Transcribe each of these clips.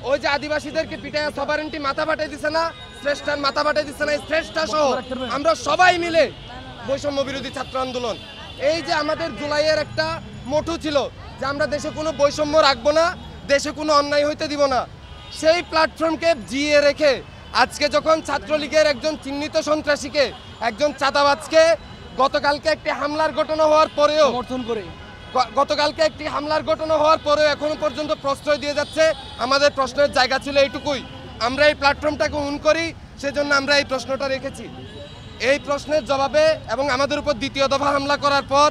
ওই যে আদিবাসীদেরকে পিটায় সভারেন্টি মাথা ফাটাই দিছে না, শ্রেষ্ঠার মাথা ফাটাই দিছে না, এই শ্রেষ্ঠা সহ আমরা সবাই মিলে বৈষম্য বিরোধী ছাত্র আন্দোলন, এই যে আমাদের জুলাইয়ের একটা মোটো ছিল যে আমরা দেশে কোনো বৈষম্য রাখবো না, দেশে কোনো অন্যায় হইতে দিব না, সেই প্ল্যাটফর্মকে জিয়ে রেখে আজকে যখন ছাত্রলীগের একজন চিহ্নিত সন্ত্রাসীকে, একজন চাঁদাবাজকে গতকালকে একটি হামলার ঘটনা হওয়ার পরেও এখনো পর্যন্ত প্রশ্রয় দিয়ে যাচ্ছে, আমাদের প্রশ্নের জায়গা ছিল এইটুকুই, আমরা এই প্ল্যাটফর্মটাকে অন করি, সেজন্য আমরা এই প্রশ্নটা রেখেছি। এই প্রশ্নের জবাবে এবং আমাদের উপর দ্বিতীয় দফা হামলা করার পর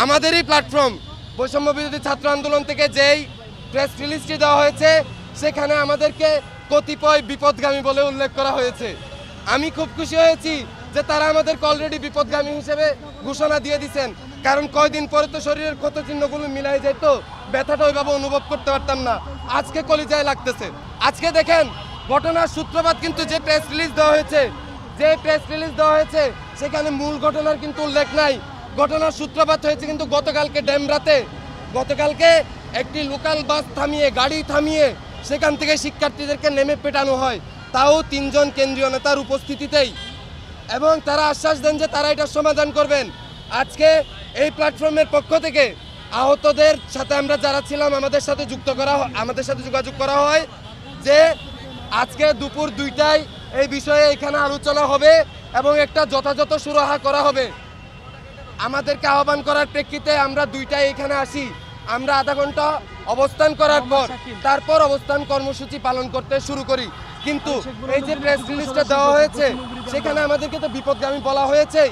আমাদেরই প্ল্যাটফর্ম বৈষম্য বিরোধী ছাত্র আন্দোলন থেকে যেই প্রেস রিলিজটি দেওয়া হয়েছে সেখানে আমাদেরকে কতিপয় বিপদগামী বলে উল্লেখ করা হয়েছে। আমি খুব খুশি হয়েছি যে তারা আমাদেরকে অলরেডি বিপদগামী হিসেবে ঘোষণা দিয়ে দিচ্ছেন, কারণ কয়দিন পরে তো শরীরের ক্ষত চিহ্নগুলো মিলাই যেত, ব্যথাটা ওইভাবে অনুভব করতে পারতাম না, আজকে কলিজায় লাগতেছে। আজকে দেখেন ঘটনার সূত্রপাত কিন্তু যে প্রেস রিলিজ দেওয়া হয়েছে সেখানে মূল ঘটনার কিন্তু উল্লেখ নাই। ঘটনার সূত্রপাত হয়েছে কিন্তু গতকালকে ডেমরাতে, গতকালকে একটি লোকাল বাস থামিয়ে, গাড়ি থামিয়ে সেখান থেকে শিক্ষার্থীদেরকে নেমে পেটানো হয়, তাও 3 জন কেন্দ্রীয় নেতার উপস্থিতিতেই, এবং তারা আশ্বাস দেন যে তারা এটার সমাধান করবেন। আজকে এই প্ল্যাটফর্মের পক্ষ থেকে আহতদের সাথে আমরা যারা ছিলাম আমাদের সাথে যোগাযোগ করা হয় যে আজকে দুপুর 2টায় এই বিষয়ে এখানে আলোচনা হবে এবং একটা যথাযথ সুরাহা করা হবে। আমাদেরকে আহ্বান করার প্রেক্ষিতে আমরা 2টায় এখানে আসি, আমরা আধা ঘন্টা অবস্থান করার পর তারপর অবস্থান কর্মসূচি পালন করতে শুরু করি, কিন্তু এই যে প্রেস রিলিজটা দেওয়া হয়েছে সেখানে আমাদেরকে তো বিপদগামী বলা হয়েছে।